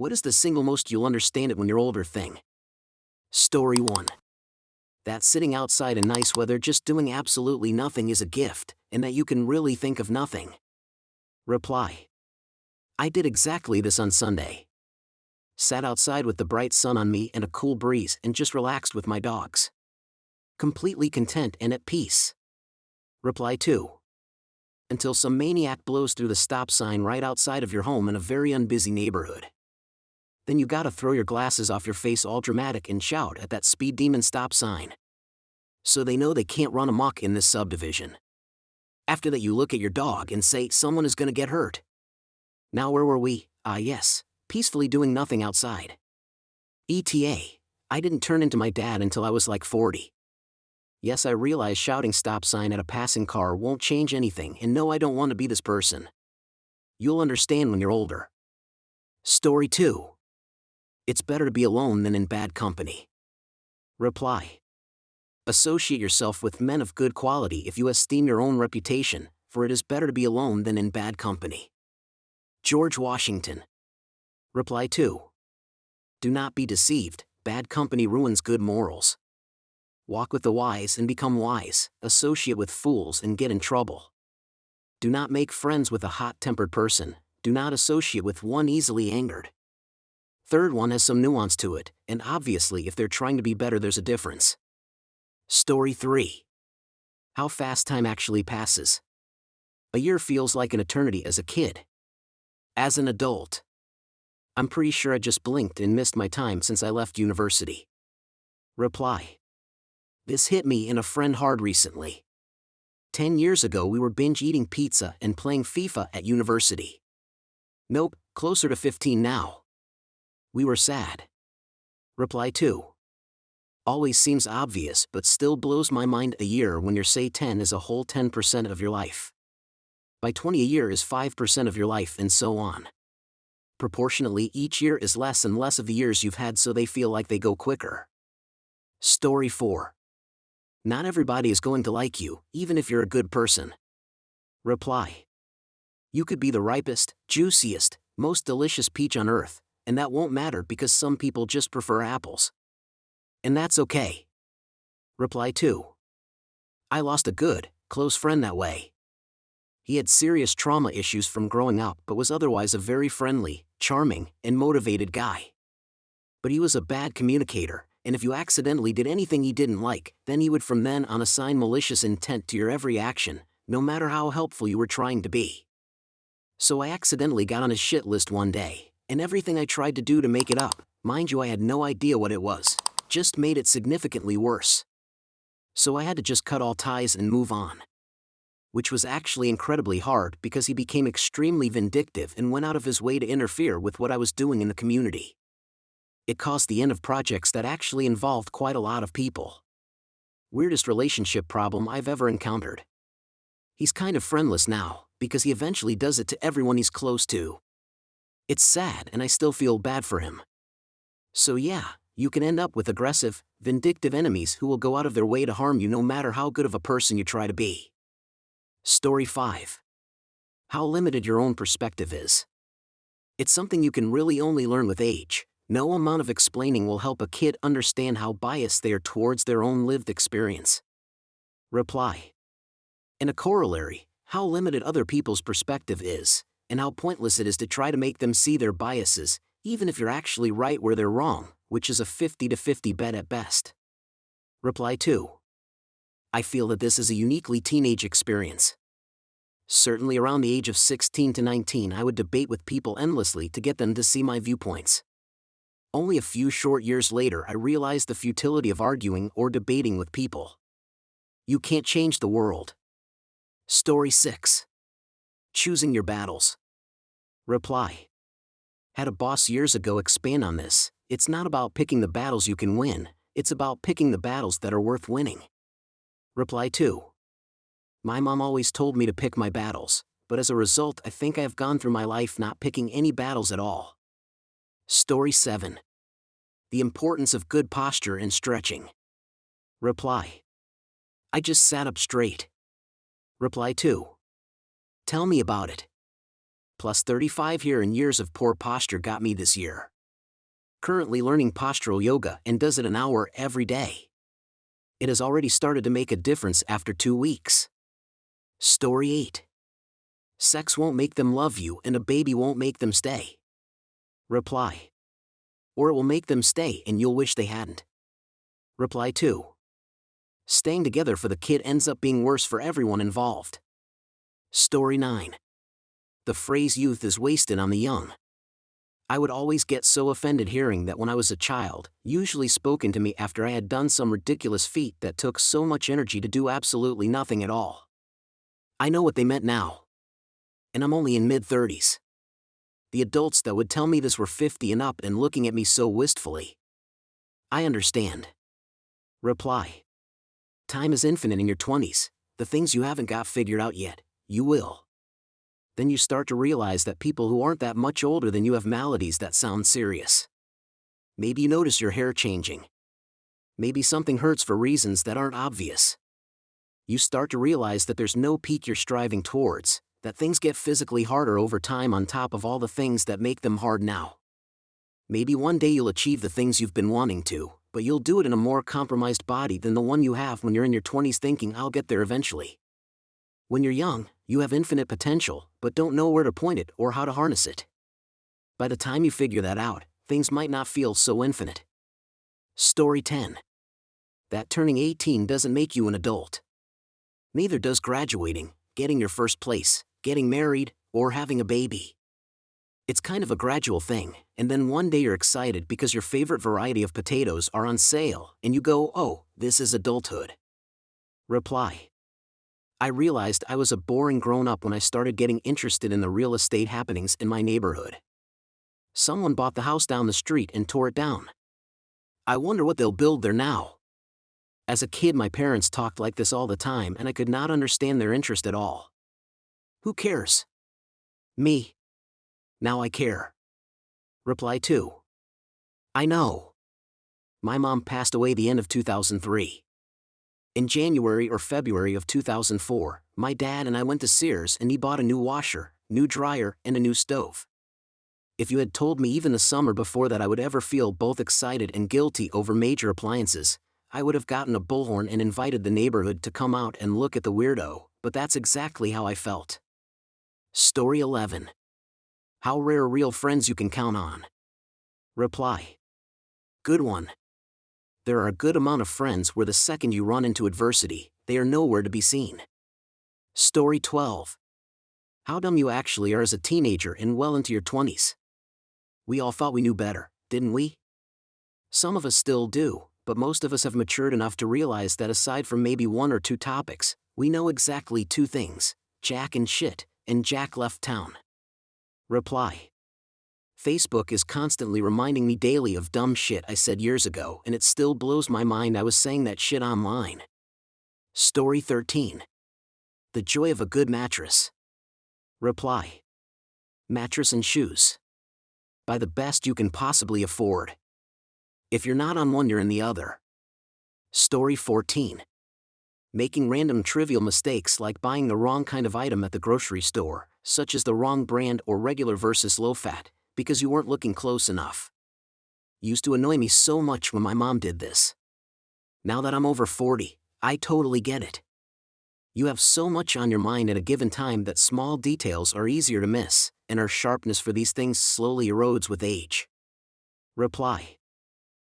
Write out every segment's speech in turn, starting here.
What is the single most you'll understand it when you're older thing? Story 1. That sitting outside in nice weather just doing absolutely nothing is a gift, and that you can really think of nothing. Reply. I did exactly this on Sunday. Sat outside with the bright sun on me and a cool breeze and just relaxed with my dogs. Completely content and at peace. Reply 2. Until some maniac blows through the stop sign right outside of your home in a very unbusy neighborhood. Then you gotta throw your glasses off your face all dramatic and shout at that speed demon stop sign. So they know they can't run amok in this subdivision. After that you look at your dog and say someone is gonna get hurt. Now where were we? Yes, peacefully doing nothing outside. ETA, I didn't turn into my dad until I was like 40. Yes, I realize shouting stop sign at a passing car won't change anything, and no, I don't want to be this person. You'll understand when you're older. Story 2. It's better to be alone than in bad company. Reply. Associate yourself with men of good quality if you esteem your own reputation, for it is better to be alone than in bad company. George Washington. Reply 2. Do not be deceived, bad company ruins good morals. Walk with the wise and become wise, associate with fools and get in trouble. Do not make friends with a hot-tempered person, do not associate with one easily angered. Third one has some nuance to it, and obviously if they're trying to be better there's a difference. Story 3. How fast time actually passes. A year feels like an eternity as a kid. As an adult, I'm pretty sure I just blinked and missed my time since I left university. Reply. This hit me and a friend hard recently. 10 years ago we were binge eating pizza and playing FIFA at university. Nope, closer to 15 now. We were sad. Reply 2. Always seems obvious but still blows my mind. A year when you're say 10 is a whole 10% of your life. By 20 a year is 5% of your life and so on. Proportionally each year is less and less of the years you've had so they feel like they go quicker. Story 4. Not everybody is going to like you, even if you're a good person. Reply. You could be the ripest, juiciest, most delicious peach on earth, and that won't matter because some people just prefer apples. And that's okay. Reply 2. I lost a good, close friend that way. He had serious trauma issues from growing up but was otherwise a very friendly, charming, and motivated guy. But he was a bad communicator, and if you accidentally did anything he didn't like, then he would from then on assign malicious intent to your every action, no matter how helpful you were trying to be. So I accidentally got on his shit list one day, and everything I tried to do to make it up, mind you I had no idea what it was, just made it significantly worse. So I had to just cut all ties and move on. Which was actually incredibly hard because he became extremely vindictive and went out of his way to interfere with what I was doing in the community. It caused the end of projects that actually involved quite a lot of people. Weirdest relationship problem I've ever encountered. He's kind of friendless now, because he eventually does it to everyone he's close to. It's sad and I still feel bad for him. So yeah, you can end up with aggressive, vindictive enemies who will go out of their way to harm you no matter how good of a person you try to be. Story 5. How limited your own perspective is. It's something you can really only learn with age. No amount of explaining will help a kid understand how biased they are towards their own lived experience. Reply. In a corollary, how limited other people's perspective is, and how pointless it is to try to make them see their biases, even if you're actually right where they're wrong, which is a 50-50 bet at best. Reply 2. I feel that this is a uniquely teenage experience. Certainly around the age of 16 to 19 I would debate with people endlessly to get them to see my viewpoints. Only a few short years later I realized the futility of arguing or debating with people. You can't change the world. Story 6. Choosing your battles. Reply. Had a boss years ago expand on this. It's not about picking the battles you can win, it's about picking the battles that are worth winning. Reply 2. My mom always told me to pick my battles, but as a result I think I have gone through my life not picking any battles at all. Story 7. The importance of good posture and stretching. Reply. I just sat up straight. Reply 2. Tell me about it. Plus 35 here and years of poor posture got me this year. Currently learning postural yoga and does it an hour every day. It has already started to make a difference after 2 weeks. Story 8. Sex won't make them love you and a baby won't make them stay. Reply. Or it will make them stay and you'll wish they hadn't. Reply 2. Staying together for the kid ends up being worse for everyone involved. Story 9. The phrase youth is wasted on the young. I would always get so offended hearing that when I was a child, usually spoken to me after I had done some ridiculous feat that took so much energy to do absolutely nothing at all. I know what they meant now. And I'm only in mid-30s. The adults that would tell me this were 50 and up and looking at me so wistfully. I understand. Reply. Time is infinite in your 20s, the things you haven't got figured out yet, you will. Then you start to realize that people who aren't that much older than you have maladies that sound serious. Maybe you notice your hair changing. Maybe something hurts for reasons that aren't obvious. You start to realize that there's no peak you're striving towards, that things get physically harder over time on top of all the things that make them hard now. Maybe one day you'll achieve the things you've been wanting to, but you'll do it in a more compromised body than the one you have when you're in your 20s thinking I'll get there eventually. When you're young, you have infinite potential, but don't know where to point it or how to harness it. By the time you figure that out, things might not feel so infinite. Story 10. That turning 18 doesn't make you an adult. Neither does graduating, getting your first place, getting married, or having a baby. It's kind of a gradual thing, and then one day you're excited because your favorite variety of potatoes are on sale, and you go, oh, this is adulthood. Reply. I realized I was a boring grown-up when I started getting interested in the real estate happenings in my neighborhood. Someone bought the house down the street and tore it down. I wonder what they'll build there now. As a kid, my parents talked like this all the time and I could not understand their interest at all. Who cares? Me. Now I care. Reply 2. I know. My mom passed away the end of 2003. In January or February of 2004, my dad and I went to Sears and he bought a new washer, new dryer, and a new stove. If you had told me even the summer before that I would ever feel both excited and guilty over major appliances, I would have gotten a bullhorn and invited the neighborhood to come out and look at the weirdo, but that's exactly how I felt. Story 11. How rare real friends you can count on. Reply. Good one. There are a good amount of friends where the second you run into adversity, they are nowhere to be seen. Story 12. How dumb you actually are as a teenager and well into your 20s. We all thought we knew better, didn't we? Some of us still do, but most of us have matured enough to realize that aside from maybe 1 or 2 topics, we know exactly 2 things, Jack and shit, and Jack left town. Reply. Facebook is constantly reminding me daily of dumb shit I said years ago and it still blows my mind I was saying that shit online. Story 13. The joy of a good mattress. Reply. Mattress and shoes. Buy the best you can possibly afford. If you're not on one, you're in the other. Story 14. Making random trivial mistakes like buying the wrong kind of item at the grocery store, such as the wrong brand or regular versus low-fat, because you weren't looking close enough. Used to annoy me so much when my mom did this. Now that I'm over 40, I totally get it. You have so much on your mind at a given time that small details are easier to miss, and our sharpness for these things slowly erodes with age. Reply.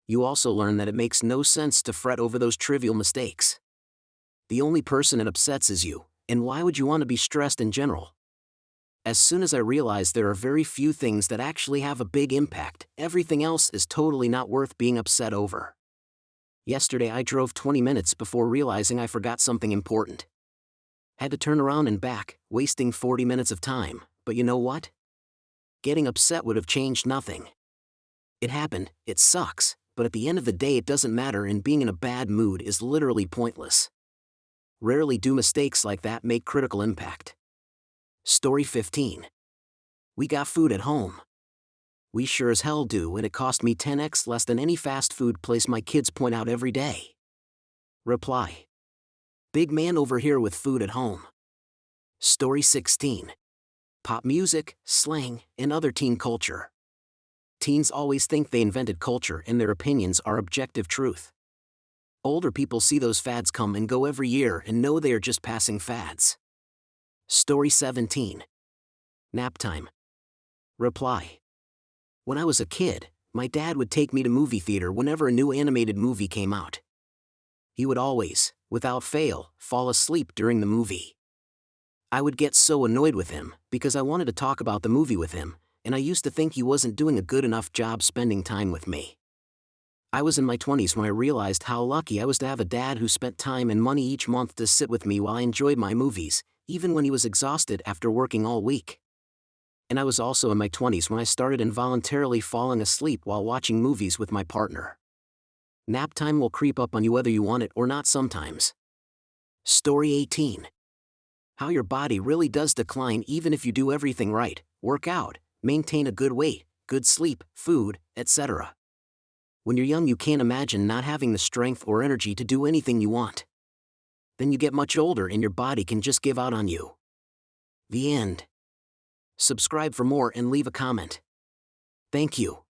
You also learn that it makes no sense to fret over those trivial mistakes. The only person it upsets is you, and why would you want to be stressed in general? As soon as I realized there are very few things that actually have a big impact, everything else is totally not worth being upset over. Yesterday I drove 20 minutes before realizing I forgot something important. Had to turn around and back, wasting 40 minutes of time, but you know what? Getting upset would have changed nothing. It happened, it sucks, but at the end of the day it doesn't matter and being in a bad mood is literally pointless. Rarely do mistakes like that make critical impact. Story 15. We got food at home. We sure as hell do, and it cost me 10x less than any fast food place my kids point out every day. Reply. Big man over here with food at home. Story 16. pop music, slang, and other teen culture. Teens always think they invented culture and their opinions are objective truth. Older people see those fads come and go every year and know they are just passing fads. Story 17. Nap time. Reply. When I was a kid, my dad would take me to movie theater whenever a new animated movie came out. He would always, without fail, fall asleep during the movie. I would get so annoyed with him, because I wanted to talk about the movie with him, and I used to think he wasn't doing a good enough job spending time with me. I was in my 20s when I realized how lucky I was to have a dad who spent time and money each month to sit with me while I enjoyed my movies, even when he was exhausted after working all week. And I was also in my 20s when I started involuntarily falling asleep while watching movies with my partner. Nap time will creep up on you whether you want it or not sometimes. Story 18. How your body really does decline even if you do everything right: work out, maintain a good weight, good sleep, food, etc. When you're young, you can't imagine not having the strength or energy to do anything you want. Then you get much older and your body can just give out on you. The end. Subscribe for more and leave a comment. Thank you.